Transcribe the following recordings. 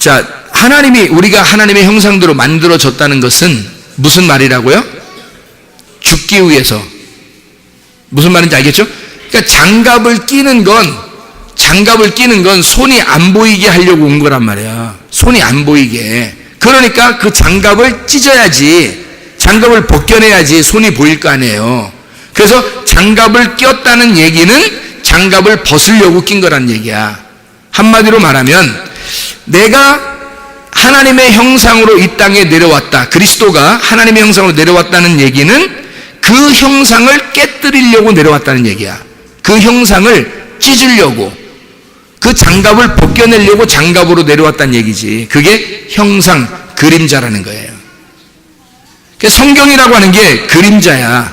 자, 우리가 하나님의 형상대로 만들어졌다는 것은 무슨 말이라고요? 죽기 위해서. 무슨 말인지 알겠죠? 그러니까 장갑을 끼는 건 손이 안 보이게 하려고 온 거란 말이야. 손이 안 보이게. 그러니까 그 장갑을 찢어야지, 장갑을 벗겨내야지 손이 보일 거 아니에요. 그래서 장갑을 꼈다는 얘기는 장갑을 벗으려고 낀 거란 얘기야. 한마디로 말하면 내가 하나님의 형상으로 이 땅에 내려왔다, 그리스도가 하나님의 형상으로 내려왔다는 얘기는 그 형상을 깨뜨리려고 내려왔다는 얘기야. 그 형상을 찢으려고, 그 장갑을 벗겨내려고 장갑으로 내려왔다는 얘기지. 그게 형상, 그림자라는 거예요. 성경이라고 하는 게 그림자야.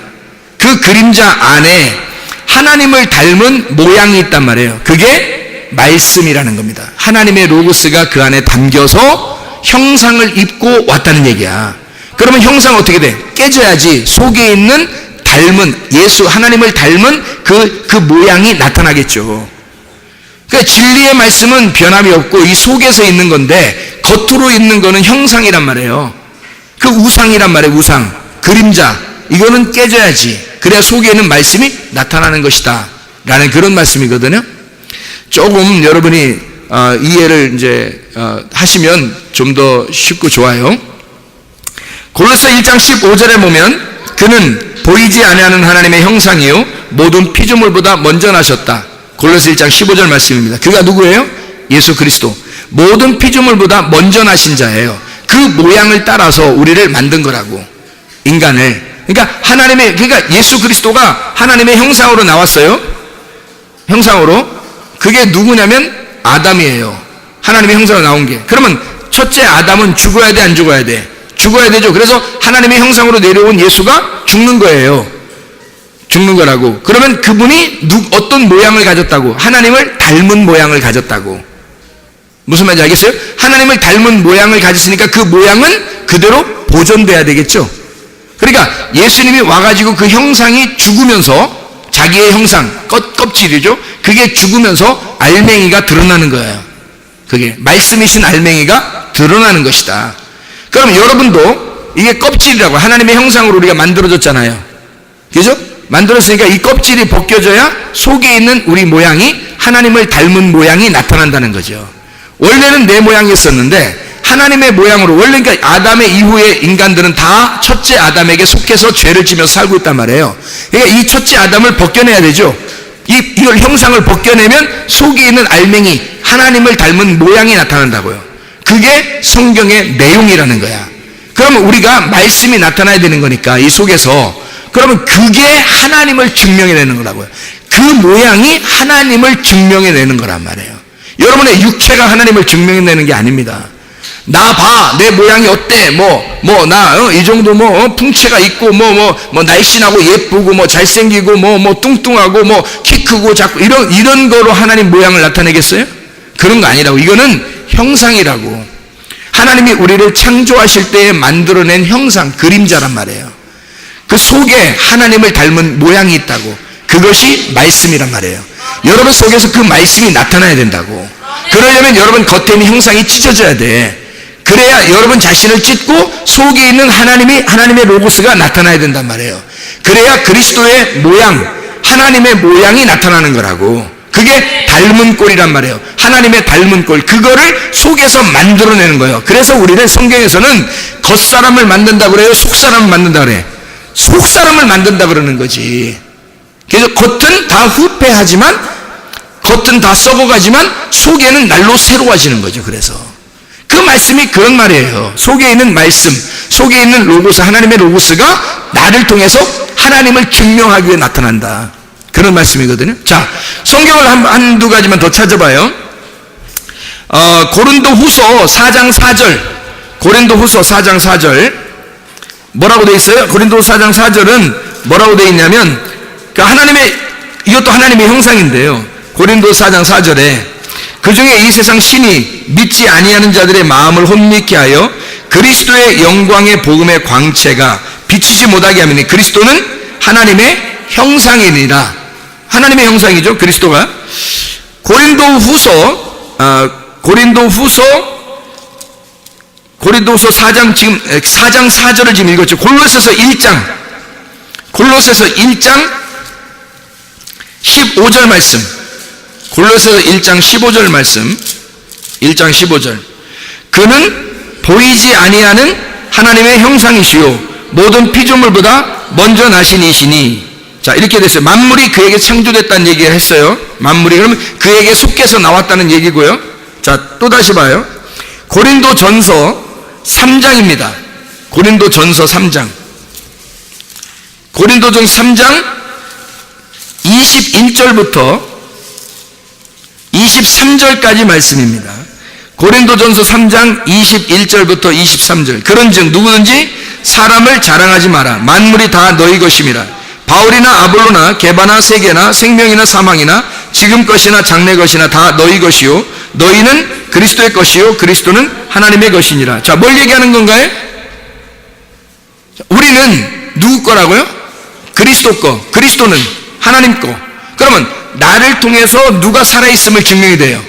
그 그림자 안에 하나님을 닮은 모양이 있단 말이에요. 그게 말씀이라는 겁니다. 하나님의 로고스가 그 안에 담겨서 형상을 입고 왔다는 얘기야. 그러면 형상은 어떻게 돼? 깨져야지 속에 있는 하나님을 닮은 그 모양이 나타나겠죠. 그러니까 진리의 말씀은 변함이 없고 이 속에서 있는 건데 겉으로 있는 거는 형상이란 말이에요. 그 우상이란 말이에요. 우상, 그림자, 이거는 깨져야지. 그래야 속에 있는 말씀이 나타나는 것이다 라는 그런 말씀이거든요. 조금 여러분이 이해를 이제 하시면 좀 더 쉽고 좋아요. 골로새 1장 15절에 보면 그는 보이지 아니하는 하나님의 형상이요 모든 피조물보다 먼저 나셨다. 골로새 1장 15절 말씀입니다. 그가 누구예요? 예수 그리스도. 모든 피조물보다 먼저 나신 자예요. 그 모양을 따라서 우리를 만든 거라고, 인간을. 그러니까 예수 그리스도가 하나님의 형상으로 나왔어요. 형상으로. 그게 누구냐면 아담이에요. 하나님의 형상으로 나온 게. 그러면 첫째 아담은 죽어야 돼, 안 죽어야 돼? 죽어야 되죠. 그래서 하나님의 형상으로 내려온 예수가 죽는 거예요. 죽는 거라고. 그러면 그분이 어떤 모양을 가졌다고? 하나님을 닮은 모양을 가졌다고. 무슨 말인지 알겠어요? 하나님을 닮은 모양을 가졌으니까 그 모양은 그대로 보존돼야 되겠죠. 그러니까 예수님이 와가지고 그 형상이 죽으면서, 자기의 형상, 껍질이죠. 그게 죽으면서 알맹이가 드러나는 거예요. 그게 말씀이신 알맹이가 드러나는 것이다. 그럼 여러분도 이게 껍질이라고, 하나님의 형상으로 우리가 만들어졌잖아요. 그죠? 만들었으니까 이 껍질이 벗겨져야 속에 있는 우리 모양이, 하나님을 닮은 모양이 나타난다는 거죠. 원래는 내 모양이었었는데 하나님의 모양으로, 원래 그러니까 아담의 이후의 인간들은 다 첫째 아담에게 속해서 죄를 지면서 살고 있단 말이에요. 그러니까 이 첫째 아담을 벗겨내야 되죠. 이걸 형상을 벗겨내면 속에 있는 알맹이, 하나님을 닮은 모양이 나타난다고요. 그게 성경의 내용이라는 거야. 그러면 우리가 말씀이 나타나야 되는 거니까 이 속에서, 그러면 그게 하나님을 증명해내는 거라고요. 그 모양이 하나님을 증명해내는 거란 말이에요. 여러분의 육체가 하나님을 증명해내는 게 아닙니다. 나 봐, 내 모양이 어때? 이 정도 풍채가 있고, 날씬하고 예쁘고, 잘생기고, 뚱뚱하고, 키 크고, 작고, 이런 거로 하나님 모양을 나타내겠어요? 그런 거 아니라고. 이거는 형상이라고. 하나님이 우리를 창조하실 때에 만들어낸 형상, 그림자란 말이에요. 그 속에 하나님을 닮은 모양이 있다고. 그것이 말씀이란 말이에요. 여러분 속에서 그 말씀이 나타나야 된다고. 그러려면 여러분 겉에 있는 형상이 찢어져야 돼. 그래야 여러분 자신을 찢고 속에 있는 하나님의 로고스가 나타나야 된단 말이에요. 그래야 그리스도의 모양, 하나님의 모양이 나타나는 거라고. 그게 닮은 꼴이란 말이에요. 하나님의 닮은 꼴. 그거를 속에서 만들어내는 거예요. 그래서 우리는 성경에서는 겉사람을 만든다 그래요? 속사람을 만든다 그래? 속사람을 만든다 그러는 거지. 그래서 겉은 다 후패하지만, 겉은 다 썩어가지만 속에는 날로 새로워지는 거죠. 그래서 그 말씀이 그런 말이에요. 속에 있는 말씀, 속에 있는 로고스, 하나님의 로고스가 나를 통해서 하나님을 증명하기 위해 나타난다. 그런 말씀이거든요. 자, 성경을 한두 가지만 더 찾아봐요. 고린도후서 4장 4절. 고린도후서 4장 4절. 뭐라고 되어 있어요? 고린도후서 4장 4절은 뭐라고 되어 있냐면, 이것도 하나님의 형상인데요. 고린도후서 4장 4절에 그 중에 이 세상 신이 믿지 아니하는 자들의 마음을 혼미케 하여 그리스도의 영광의 복음의 광채가 비치지 못하게 하미니 그리스도는 하나님의 형상이니라. 하나님의 형상이죠, 그리스도가. 고린도후서 고린도서 4장 지금 4장 4절을 지금 읽었죠. 골로새서 1장 15절 말씀. 골로새서 1장 15절 말씀. 1장 15절. 그는 보이지 아니하는 하나님의 형상이시요 모든 피조물보다 먼저 나신 이시니. 자, 이렇게 됐어요. 만물이 그에게 창조됐다는 얘기를 했어요. 만물이 그러면 그에게 속해서 나왔다는 얘기고요. 자, 또 다시 봐요. 고린도전서 3장입니다. 고린도전서 3장. 고린도전서 3장 21절부터 23절까지 말씀입니다. 고린도전서 3장 21절부터 23절. 그런즉 누구든지 사람을 자랑하지 마라. 만물이 다 너희 것임이라. 바울이나 아볼로나 게바나 세계나 생명이나 사망이나 지금 것이나 장래 것이나 다 너희 것이요 너희는 그리스도의 것이요 그리스도는 하나님의 것이니라. 자, 뭘 얘기하는 건가요? 우리는 누구 거라고요? 그리스도 거. 그리스도는 하나님 거. 그러면 나를 통해서 누가 살아있음을 증명이 돼요?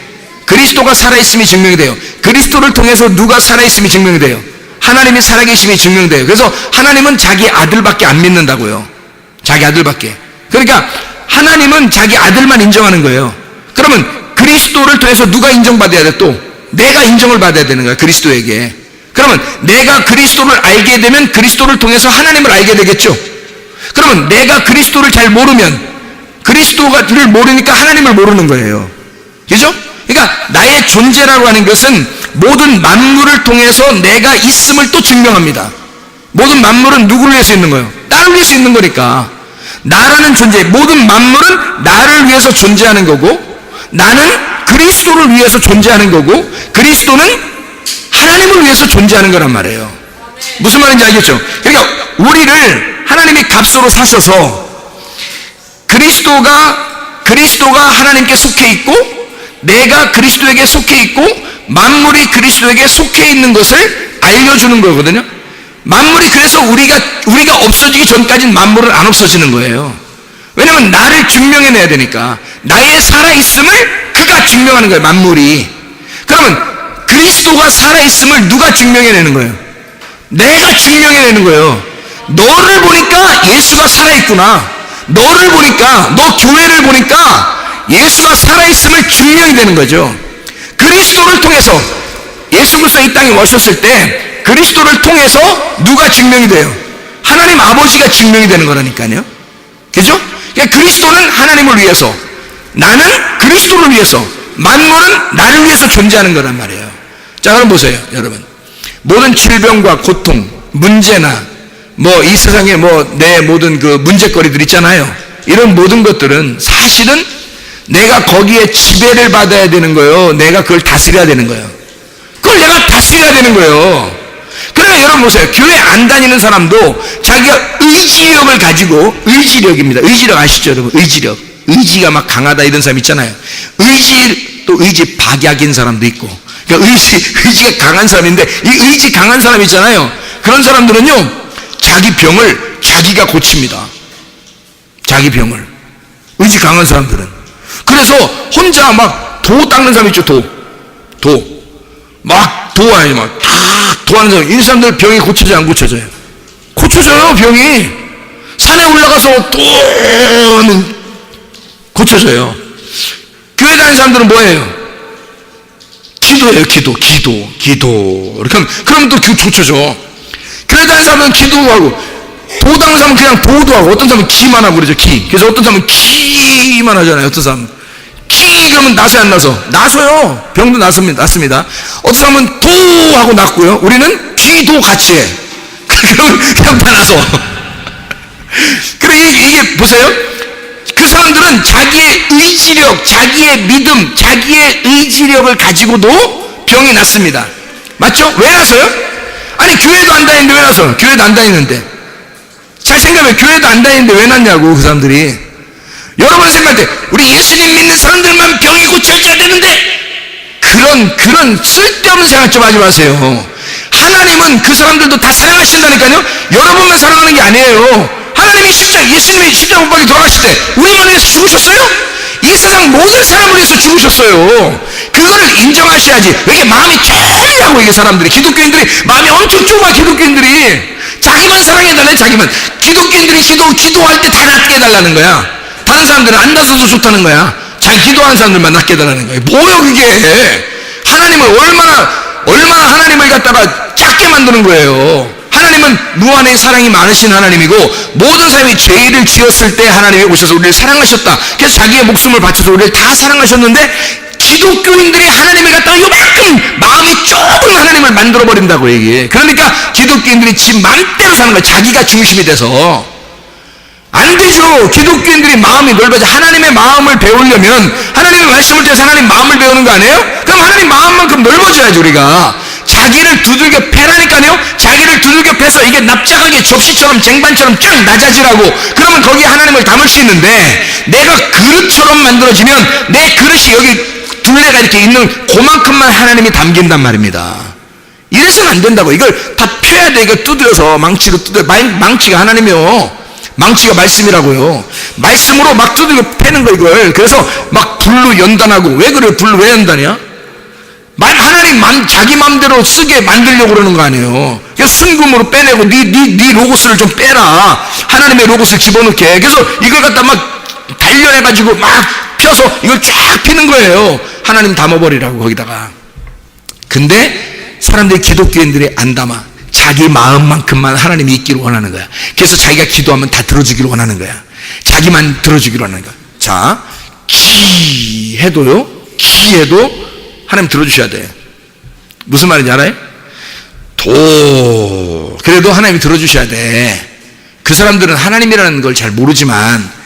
그리스도가 살아있음이 증명이 돼요. 그리스도를 통해서 누가 살아있음이 증명이 돼요? 하나님이 살아계심이 증명돼요. 그래서 하나님은 자기 아들밖에 안 믿는다고요. 자기 아들밖에. 그러니까 하나님은 자기 아들만 인정하는 거예요. 그러면 그리스도를 통해서 누가 인정받아야 돼? 또 내가 인정을 받아야 되는 거야, 그리스도에게. 그러면 내가 그리스도를 알게 되면 그리스도를 통해서 하나님을 알게 되겠죠. 그러면 내가 그리스도를 잘 모르면 그리스도를 모르니까 하나님을 모르는 거예요. 그죠? 그러니까 나의 존재라고 하는 것은 모든 만물을 통해서 내가 있음을 또 증명합니다. 모든 만물은 누구를 위해서 있는 거예요? 나를 위해서 있는 거니까. 나라는 존재, 모든 만물은 나를 위해서 존재하는 거고, 나는 그리스도를 위해서 존재하는 거고, 그리스도는 하나님을 위해서 존재하는 거란 말이에요. 무슨 말인지 알겠죠? 그러니까 우리를 하나님이 값으로 사셔서 그리스도가 하나님께 속해 있고, 내가 그리스도에게 속해 있고, 만물이 그리스도에게 속해 있는 것을 알려주는 거거든요. 만물이 그래서 우리가 없어지기 전까지는 만물은 안 없어지는 거예요. 왜냐면 나를 증명해내야 되니까. 나의 살아있음을 그가 증명하는 거예요, 만물이. 그러면 그리스도가 살아있음을 누가 증명해내는 거예요? 내가 증명해내는 거예요. 너를 보니까 예수가 살아있구나. 너를 보니까, 너 교회를 보니까 예수가 살아있음을 증명이 되는 거죠. 그리스도를 통해서 예수 그리스도 이 땅에 오셨을 때 그리스도를 통해서 누가 증명이 돼요? 하나님 아버지가 증명이 되는 거라니까요. 그죠? 그러니까 그리스도는 하나님을 위해서, 나는 그리스도를 위해서, 만물은 나를 위해서 존재하는 거란 말이에요. 자, 그럼 보세요, 여러분. 모든 질병과 고통, 문제나 이 세상에 내 모든 그 문제거리들 있잖아요. 이런 모든 것들은 사실은 내가 거기에 지배를 받아야 되는 거예요. 내가 그걸 다스려야 되는 거예요. 그걸 내가 다스려야 되는 거예요. 그러면 여러분 보세요. 교회 안 다니는 사람도 자기가 의지력을 가지고, 의지력입니다. 의지력 아시죠, 여러분? 의지력. 의지가 막 강하다 이런 사람 있잖아요. 또 의지 박약인 사람도 있고. 그러니까 의지가 강한 사람인데, 이 의지 강한 사람 있잖아요. 그런 사람들은요, 자기 병을 자기가 고칩니다. 자기 병을. 의지 강한 사람들은. 그래서 혼자 막 도 닦는 사람 있죠, 도. 막 도와요, 막. 도하는 사람. 이 사람들 병이 고쳐져요, 안 고쳐져요? 고쳐져요, 병이. 산에 올라가서 또 하면 고쳐져요. 교회 다니는 사람들은 뭐예요? 기도예요, 기도. 그럼 또 고쳐져. 교회 다니는 사람은 기도하고, 도 닦는 사람은 그냥 도도 하고, 어떤 사람은 기만 하고 그러죠, 기. 그래서 어떤 사람은 기만 하잖아요, 어떤 사람은. 그러면 나서요, 안 나서? 나서요. 병도 낫습니다. 어떤 사람은 도하고 낫고요. 우리는 기도 같이 해. 그러면 그냥 다 나서. 그래, 이게 보세요. 그 사람들은 자기의 의지력, 자기의 믿음, 자기의 의지력을 가지고도 병이 낫습니다. 맞죠? 왜 나서요? 아니, 교회도 안 다니는데 왜 나서? 교회도 안 다니는데. 잘 생각해요. 교회도 안 다니는데 왜 났냐고, 그 사람들이. 여러분 생각할 때 우리 예수님 믿는 사람들만 병이 고쳐져야 되는데, 그런 쓸데없는 생각 좀 하지 마세요. 하나님은 그 사람들도 다 사랑하신다니까요. 여러분만 사랑하는 게 아니에요. 하나님이 예수님이 십자가 못 박혀 돌아가실 때 우리만 위해서 죽으셨어요? 이 세상 모든 사람을 위해서 죽으셨어요. 그거를 인정하셔야지. 이게 마음이 좁으라고, 이게 사람들이. 기독교인들이 마음이 엄청 좁아, 기독교인들이. 자기만 사랑해달래, 자기만. 기독교인들이 기도할 때 다 낫게 해달라는 거야. 다른 사람들은 안 나서도 좋다는 거야. 자기 기도하는 사람들만 낫게 해달라는 거야. 뭐요, 그게? 하나님을 얼마나 하나님을 갖다가 작게 만드는 거예요. 하나님은 무한의 사랑이 많으신 하나님이고, 모든 사람이 죄를 지었을 때 하나님이 오셔서 우리를 사랑하셨다. 그래서 자기의 목숨을 바쳐서 우리를 다 사랑하셨는데, 기독교인들이 하나님을 갖다가 요만큼 마음이 좁은 하나님을 만들어버린다고 얘기해. 그러니까 기독교인들이 지 맘대로 사는 거야. 자기가 중심이 돼서. 안 되죠. 기독교인들이 마음이 넓어져. 하나님의 마음을 배우려면 하나님의 말씀을 통해서 하나님 마음을 배우는 거 아니에요? 그럼 하나님 마음만큼 넓어져야지, 우리가. 자기를 두들겨 패라니까요. 자기를 두들겨 패서 이게 납작하게 접시처럼 쟁반처럼 쫙 낮아지라고. 그러면 거기에 하나님을 담을 수 있는데, 내가 그릇처럼 만들어지면 내 그릇이 여기 둘레가 이렇게 있는 그만큼만 하나님이 담긴단 말입니다. 이래서는 안 된다고. 이걸 다 펴야 돼. 이거 두드려서 망치로 두드려. 망치가 하나님이요. 망치가 말씀이라고요. 말씀으로 막 두들겨 패는 거, 이걸. 그래서 막 불로 연단하고. 왜 그래요? 불로 왜 연단이야? 하나님 자기 맘대로 쓰게 만들려고 그러는 거 아니에요. 그래서 순금으로 빼내고 네 로고스를 좀 빼라. 하나님의 로고스를 집어넣게. 그래서 이걸 갖다 막 단련해가지고 막 펴서 이걸 쫙 피는 거예요. 하나님 담아버리라고, 거기다가. 근데 사람들이, 기독교인들이 안 담아. 자기 마음만큼만 하나님이 있기를 원하는 거야. 그래서 자기가 기도하면 다 들어주기를 원하는 거야. 자기만 들어주기를 원하는 거야. 자, 기 해도 하나님 들어주셔야 돼. 무슨 말인지 알아요? 그래도 하나님이 들어주셔야 돼. 그 사람들은 하나님이라는 걸 잘 모르지만,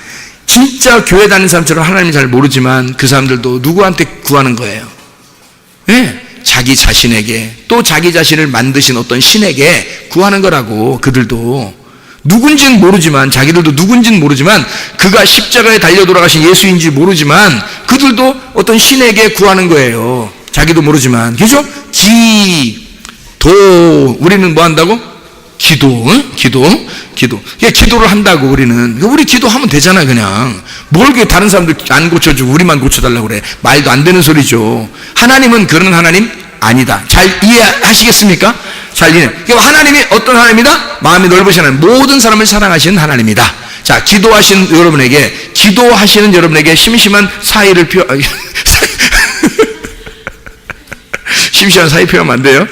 진짜 교회 다니는 사람처럼 하나님을 잘 모르지만, 그 사람들도 누구한테 구하는 거예요? 네? 자기 자신에게, 또 자기 자신을 만드신 어떤 신에게 구하는 거라고. 그들도 누군지는 모르지만, 자기들도 누군지는 모르지만, 그가 십자가에 달려 돌아가신 예수인지 모르지만, 그들도 어떤 신에게 구하는 거예요. 자기도 모르지만. 그죠? 우리는 뭐 한다고? 기도. 기도를 한다고, 우리는. 우리 기도하면 되잖아요, 그냥. 뭘 다른 사람들 안 고쳐주고 우리만 고쳐달라고 그래. 말도 안 되는 소리죠. 하나님은 그런 하나님 아니다. 잘 이해하시겠습니까? 잘 이해. 하나님이 어떤 하나님이다? 마음이 넓으신 하나님, 모든 사람을 사랑하시는 하나님이다. 자, 기도하시는 여러분에게 심심한 사이를 심심한 사이 표현하면 안 돼요.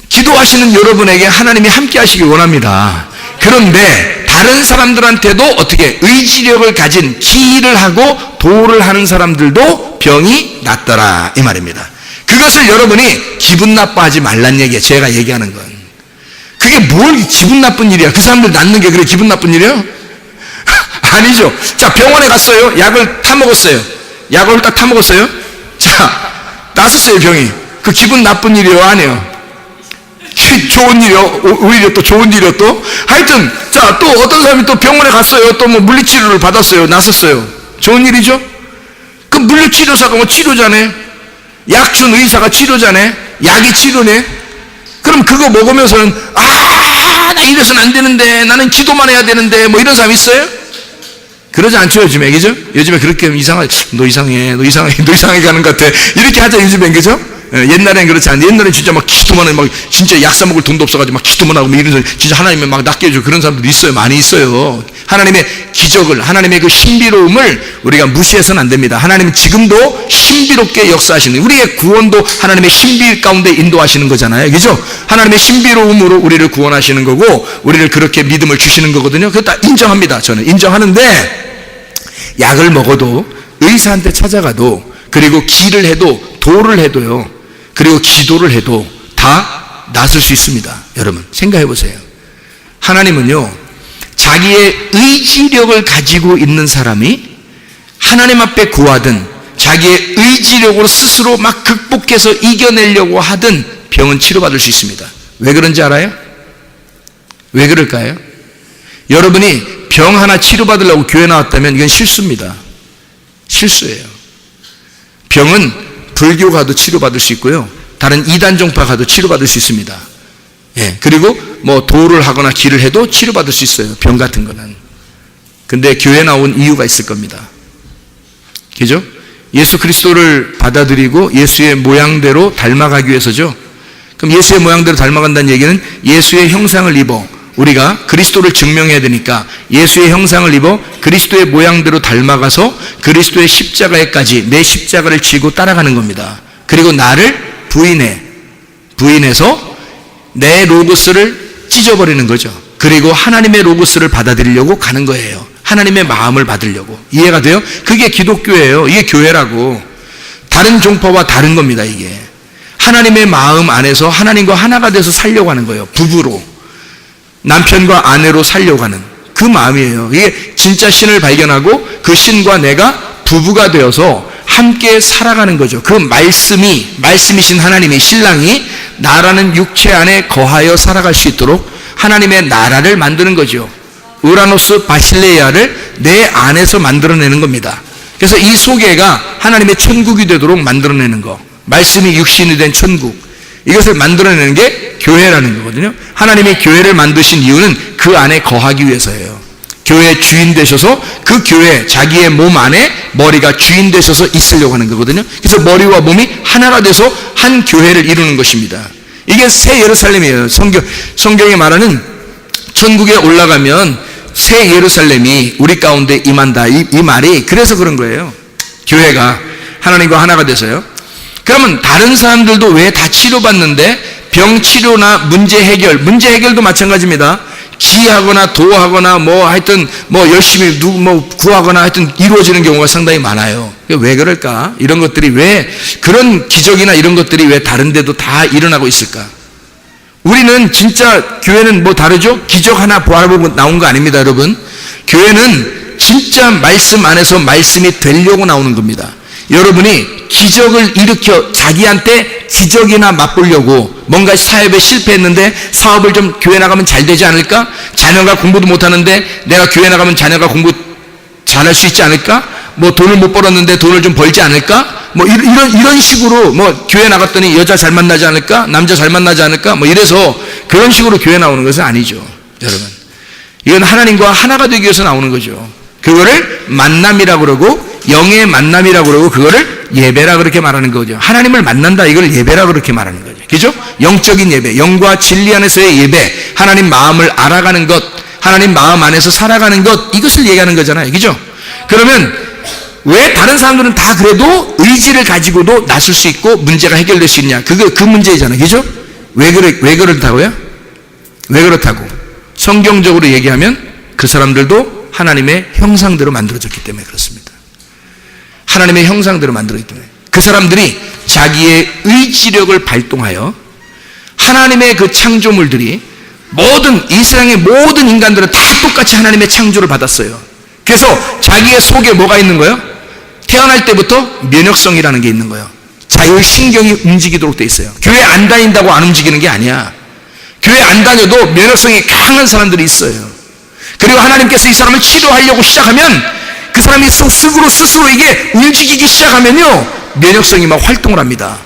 기도하시는 여러분에게 하나님이 함께 하시길 원합니다. 그런데 다른 사람들한테도 어떻게 의지력을 가진, 기를 하고 도를 하는 사람들도 병이 낫더라, 이 말입니다. 그것을 여러분이 기분 나빠하지 말란 얘기예요. 제가 얘기하는 건. 그게 뭘 기분 나쁜 일이야? 그 사람들 낫는 게 그래 기분 나쁜 일이에요? 아니죠. 자, 병원에 갔어요. 약을 타먹었어요. 약을 딱 타먹었어요. 자, 낫았어요, 병이. 그 기분 나쁜 일이에요, 아니에요? 좋은 일이요? 오히려 또 좋은 일이요, 또? 하여튼, 자, 또 어떤 사람이 또 병원에 갔어요. 또 뭐 물리치료를 받았어요. 낫았어요. 좋은 일이죠? 그 물리치료사가 뭐 치료자네? 약 준 의사가 치료자네? 약이 치료네? 그럼 그거 먹으면서는, 나 이래서는 안 되는데, 나는 기도만 해야 되는데, 뭐 이런 사람 있어요? 그러지 않죠, 요즘에, 그죠? 요즘에 그렇게 너 이상해 가는 것 같아. 이렇게 하자, 요즘엔, 그죠? 옛날엔 그렇지 않아요. 옛날엔 진짜 막 기도만 해, 막 진짜 약 사먹을 돈도 없어가지고 막 기도만 하고, 막 이런, 진짜 하나님이 막 낫게 해주고 그런 사람들도 있어요. 많이 있어요. 하나님의 기적을, 하나님의 그 신비로움을 우리가 무시해서는 안 됩니다. 하나님은 지금도 신비롭게 역사하시는, 우리의 구원도 하나님의 신비 가운데 인도하시는 거잖아요. 그죠? 하나님의 신비로움으로 우리를 구원하시는 거고, 우리를 그렇게 믿음을 주시는 거거든요. 그거 다 인정합니다. 저는 인정하는데, 약을 먹어도, 의사한테 찾아가도, 그리고 기를 해도, 도를 해도요, 그리고 기도를 해도 다 낫을 수 있습니다. 여러분 생각해 보세요. 하나님은요, 자기의 의지력을 가지고 있는 사람이 하나님 앞에 구하든, 자기의 의지력으로 스스로 막 극복해서 이겨내려고 하든 병은 치료받을 수 있습니다. 왜 그런지 알아요? 왜 그럴까요? 여러분이 병 하나 치료받으려고 교회 나왔다면 이건 실수입니다. 실수예요. 병은 불교 가도 치료받을 수 있고요, 다른 이단 종파 가도 치료받을 수 있습니다. 예, 그리고 뭐 도를 하거나 기를 해도 치료받을 수 있어요, 병 같은 거는. 근데 교회 나온 이유가 있을 겁니다. 그죠? 예수 그리스도를 받아들이고 예수의 모양대로 닮아가기 위해서죠. 그럼 예수의 모양대로 닮아간다는 얘기는 예수의 형상을 입어 우리가 그리스도를 증명해야 되니까 예수의 형상을 입어 그리스도의 모양대로 닮아가서 그리스도의 십자가에까지 내 십자가를 지고 따라가는 겁니다. 그리고 나를 부인해서 내 로고스를 찢어버리는 거죠. 그리고 하나님의 로고스를 받아들이려고 가는 거예요. 하나님의 마음을 받으려고. 이해가 돼요? 그게 기독교예요. 이게 교회라고. 다른 종파와 다른 겁니다. 이게 하나님의 마음 안에서 하나님과 하나가 돼서 살려고 하는 거예요. 부부로, 남편과 아내로 살려고 하는 그 마음이에요. 이게 진짜 신을 발견하고 그 신과 내가 부부가 되어서 함께 살아가는 거죠. 그 말씀이신 하나님의 신랑이 나라는 육체 안에 거하여 살아갈 수 있도록 하나님의 나라를 만드는 거죠. 우라노스 바실레이아를 내 안에서 만들어내는 겁니다. 그래서 이 소개가 하나님의 천국이 되도록 만들어내는 거, 말씀이 육신이 된 천국, 이것을 만들어내는 게 교회라는 거거든요. 하나님이 교회를 만드신 이유는 그 안에 거하기 위해서예요. 교회의 주인 되셔서 그 교회, 자기의 몸 안에 머리가 주인 되셔서 있으려고 하는 거거든요. 그래서 머리와 몸이 하나가 돼서 한 교회를 이루는 것입니다. 이게 새 예루살렘이에요. 성경에 말하는 천국에 올라가면 새 예루살렘이 우리 가운데 임한다. 이 말이 그래서 그런 거예요. 교회가 하나님과 하나가 돼서요. 그러면 다른 사람들도 왜 다 치료받는데 병치료나 문제 해결도 마찬가지입니다. 기하거나 도하거나 하여튼 열심히 구하거나 하여튼 이루어지는 경우가 상당히 많아요. 왜 그럴까? 이런 것들이 왜 그런 기적이나 이런 것들이 왜 다른 데도 다 일어나고 있을까? 우리는 진짜 교회는 다르죠? 기적 하나 바라보고 나온 거 아닙니다, 여러분. 교회는 진짜 말씀 안에서 말씀이 되려고 나오는 겁니다. 여러분이 기적을 일으켜 자기한테 기적이나 맛보려고 뭔가 사업에 실패했는데 사업을 좀 교회 나가면 잘 되지 않을까? 자녀가 공부도 못하는데 내가 교회 나가면 자녀가 공부 잘할 수 있지 않을까? 돈을 못 벌었는데 돈을 좀 벌지 않을까? 이런 식으로 교회 나갔더니 여자 잘 만나지 않을까? 남자 잘 만나지 않을까? 이래서 그런 식으로 교회 나오는 것은 아니죠, 여러분. 이건 하나님과 하나가 되기 위해서 나오는 거죠. 그거를 만남이라고 그러고 영의 만남이라고 그러고 그거를 예배라 그렇게 말하는 거죠. 하나님을 만난다, 이걸 예배라 그렇게 말하는 거죠. 그죠? 영적인 예배, 영과 진리 안에서의 예배, 하나님 마음을 알아가는 것, 하나님 마음 안에서 살아가는 것, 이것을 얘기하는 거잖아요. 그죠? 그러면 왜 다른 사람들은 다 그래도 의지를 가지고도 나설 수 있고 문제가 해결될 수 있냐? 그 문제잖아요. 그죠? 왜 그렇다고요? 왜 그렇다고? 성경적으로 얘기하면 그 사람들도 하나님의 형상대로 만들어졌기 때문에 그렇습니다. 하나님의 형상대로 만들어졌기 때문에 그 사람들이 자기의 의지력을 발동하여 하나님의 그 창조물들이 이 세상의 모든 인간들은 다 똑같이 하나님의 창조를 받았어요. 그래서 자기의 속에 뭐가 있는 거예요? 태어날 때부터 면역성이라는 게 있는 거예요. 자율신경이 움직이도록 돼 있어요. 교회 안 다닌다고 안 움직이는 게 아니야. 교회 안 다녀도 면역성이 강한 사람들이 있어요. 그리고 하나님께서 이 사람을 치료하려고 시작하면 그 사람이 스스로 이게 움직이기 시작하면요, 면역성이 막 활동을 합니다.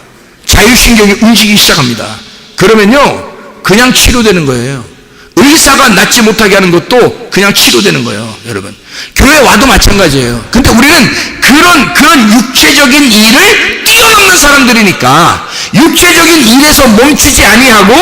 자율신경이 움직이기 시작합니다. 그러면요, 그냥 치료되는 거예요. 의사가 낫지 못하게 하는 것도 그냥 치료되는 거예요, 여러분. 교회 와도 마찬가지예요. 근데 우리는 그런 육체적인 일을 뛰어넘는 사람들이니까 육체적인 일에서 멈추지 아니하고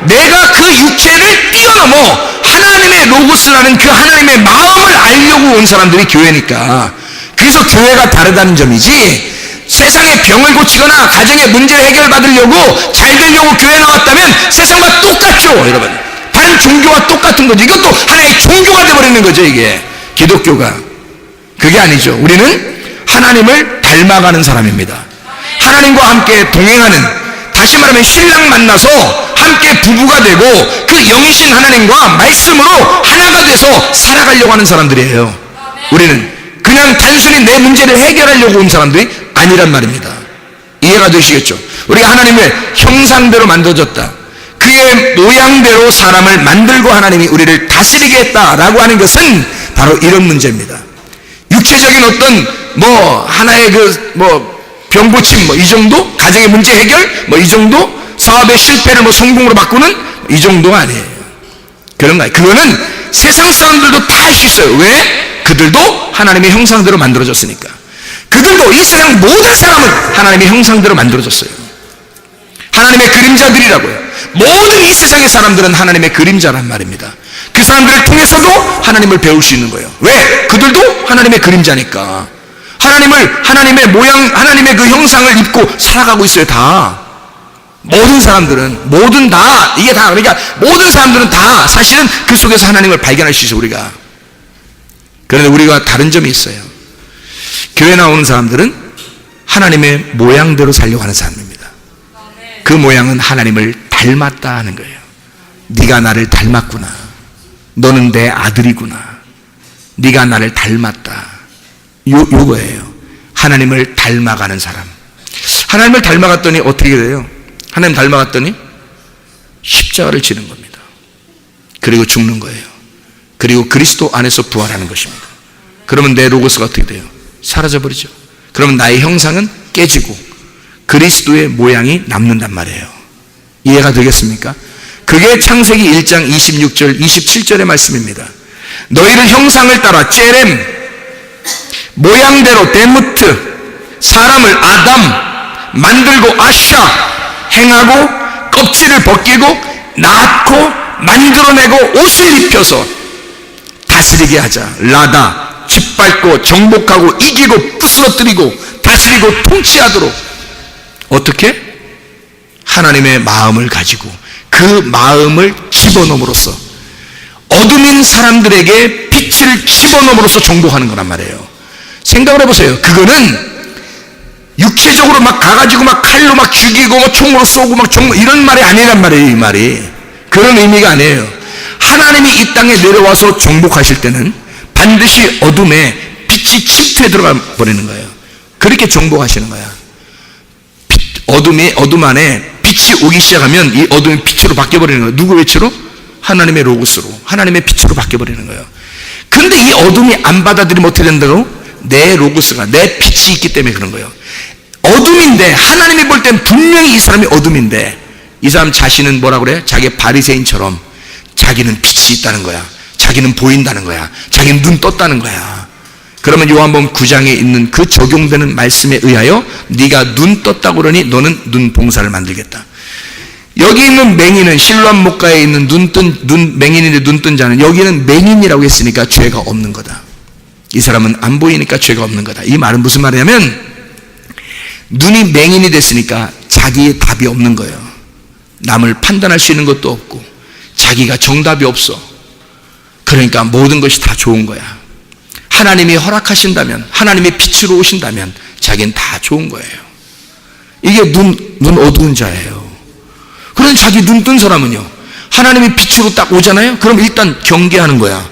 내가 그 육체를 뛰어넘어 하나님의 로고스라는 그 하나님의 마음을 알려고 온 사람들이 교회니까. 그래서 교회가 다르다는 점이지, 세상의 병을 고치거나 가정의 문제를 해결받으려고 잘 되려고 교회 나왔다면 세상과 똑같죠, 여러분. 다른 종교와 똑같은 거죠. 이것도 하나의 종교가 되어버리는 거죠, 이게. 기독교가. 그게 아니죠. 우리는 하나님을 닮아가는 사람입니다. 하나님과 함께 동행하는, 다시 말하면 신랑 만나서 함께 부부가 되고 그 영이신 하나님과 말씀으로 하나가 돼서 살아가려고 하는 사람들이에요. 우리는 그냥 단순히 내 문제를 해결하려고 온 사람들이 아니란 말입니다. 이해가 되시겠죠? 우리가 하나님의 형상대로 만들어졌다, 그의 모양대로 사람을 만들고 하나님이 우리를 다스리게 했다라고 하는 것은 바로 이런 문제입니다. 육체적인 어떤 하나의 병고침 이 정도, 가정의 문제 해결 이 정도, 사업의 실패를 성공으로 바꾸는 이 정도가 아니에요. 그런 거예요. 그거는 세상 사람들도 다 할 수 있어요. 왜? 그들도 하나님의 형상대로 만들어졌으니까. 그들도 이 세상 모든 사람은 하나님의 형상대로 만들어졌어요. 하나님의 그림자들이라고요. 모든 이 세상의 사람들은 하나님의 그림자란 말입니다. 그 사람들을 통해서도 하나님을 배울 수 있는 거예요. 왜? 그들도 하나님의 그림자니까. 하나님의 모양, 하나님의 그 형상을 입고 살아가고 있어요. 다. 모든 사람들은, 모든 다, 이게 다, 그러니까 모든 사람들은 다 사실은 그 속에서 하나님을 발견할 수 있어요, 우리가. 그런데 우리가 다른 점이 있어요. 교회 나오는 사람들은 하나님의 모양대로 살려고 하는 사람입니다. 그 모양은 하나님을 닮았다 하는 거예요. 네가 나를 닮았구나. 너는 내 아들이구나. 네가 나를 닮았다. 요거예요. 하나님을 닮아가는 사람. 하나님을 닮아갔더니 어떻게 돼요? 하나님 닮아갔더니 십자가를 지는 겁니다. 그리고 죽는 거예요. 그리고 그리스도 안에서 부활하는 것입니다. 그러면 내 로고스가 어떻게 돼요? 사라져버리죠. 그러면 나의 형상은 깨지고 그리스도의 모양이 남는단 말이에요. 이해가 되겠습니까? 그게 창세기 1장 26절 27절의 말씀입니다. 너희를 형상을 따라 째렘 모양대로 데무트 사람을 아담 만들고 아샤 행하고 껍질을 벗기고 낳고 만들어내고 옷을 입혀서 다스리게 하자. 라다 짓밟고 정복하고 이기고 부스러뜨리고 다스리고 통치하도록. 어떻게? 하나님의 마음을 가지고 그 마음을 집어넣음으로써 어둠인 사람들에게 빛을 집어넣음으로써 정복하는 거란 말이에요. 생각을 해보세요. 그거는 육체적으로 막 가가지고 막 칼로 막 죽이고 막 총으로 쏘고 막 이런 말이 아니란 말이에요. 이 말이 그런 의미가 아니에요. 하나님이 이 땅에 내려와서 정복하실 때는 반드시 어둠에 빛이 침투해 들어가 버리는 거예요. 그렇게 정복하시는 거야. 어둠 안에 빛이 오기 시작하면 이 어둠이 빛으로 바뀌어버리는 거예요. 누구의 빛으로? 하나님의 로고스로, 하나님의 빛으로 바뀌어버리는 거예요. 근데 이 어둠이 안 받아들이면 어떻게 된다고? 내 로고스가, 내 빛이 있기 때문에 그런 거예요. 어둠인데 하나님이 볼 땐 분명히 이 사람이 어둠인데 이 사람 자신은 뭐라 그래? 자기 바리새인처럼 자기는 빛이 있다는 거야. 자기는 보인다는 거야. 자기는 눈 떴다는 거야. 그러면 요한복음 9장에 있는 그 적용되는 말씀에 의하여 네가 눈 떴다고 그러니 너는 눈 봉사를 만들겠다. 여기 있는 맹인은 실로암 목가에 있는 맹인인데 눈 뜬 자는 여기는 맹인이라고 했으니까 죄가 없는 거다. 이 사람은 안 보이니까 죄가 없는 거다. 이 말은 무슨 말이냐면 눈이 맹인이 됐으니까 자기의 답이 없는 거예요. 남을 판단할 수 있는 것도 없고 자기가 정답이 없어. 그러니까 모든 것이 다 좋은 거야. 하나님이 허락하신다면, 하나님의 빛으로 오신다면 자기는 다 좋은 거예요. 이게 눈 어두운 자예요. 그런 자기 눈 뜬 사람은요, 하나님의 빛으로 딱 오잖아요. 그럼 일단 경계하는 거야.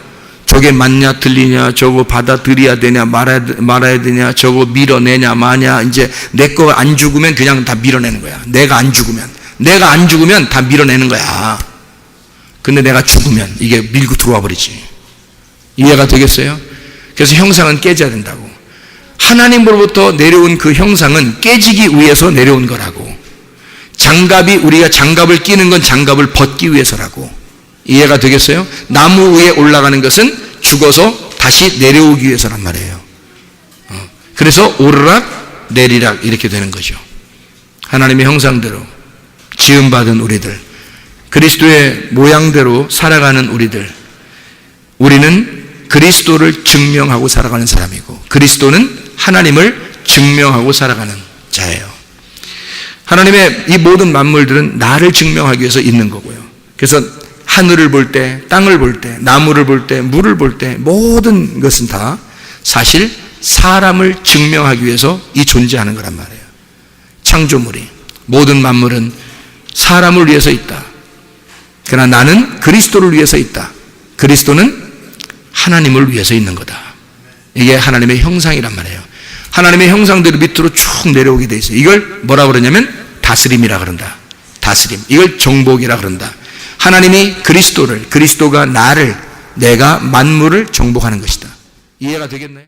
저게 맞냐 틀리냐, 저거 받아들여야 되냐 말아야 되냐, 저거 밀어내냐 마냐. 이제 내 거 안 죽으면 그냥 다 밀어내는 거야. 내가 안 죽으면 다 밀어내는 거야. 근데 내가 죽으면 이게 밀고 들어와 버리지. 이해가 되겠어요? 그래서 형상은 깨져야 된다고. 하나님으로부터 내려온 그 형상은 깨지기 위해서 내려온 거라고. 우리가 장갑을 끼는 건 장갑을 벗기 위해서라고. 이해가 되겠어요? 나무 위에 올라가는 것은 죽어서 다시 내려오기 위해서란 말이에요. 그래서 오르락 내리락 이렇게 되는 거죠. 하나님의 형상대로 지음받은 우리들, 그리스도의 모양대로 살아가는 우리는 그리스도를 증명하고 살아가는 사람이고 그리스도는 하나님을 증명하고 살아가는 자예요. 하나님의 이 모든 만물들은 나를 증명하기 위해서 있는 거고요. 그래서 하늘을 볼 때, 땅을 볼 때, 나무를 볼 때, 물을 볼 때 모든 것은 다 사실 사람을 증명하기 위해서 이 존재하는 거란 말이에요. 창조물이, 모든 만물은 사람을 위해서 있다. 그러나 나는 그리스도를 위해서 있다. 그리스도는 하나님을 위해서 있는 거다. 이게 하나님의 형상이란 말이에요. 하나님의 형상대로 밑으로 쭉 내려오게 돼 있어요. 이걸 뭐라 그러냐면 다스림이라 그런다. 다스림. 이걸 정복이라 그런다. 하나님이 그리스도가 나를, 내가 만물을 정복하는 것이다. 이해가 되겠나요?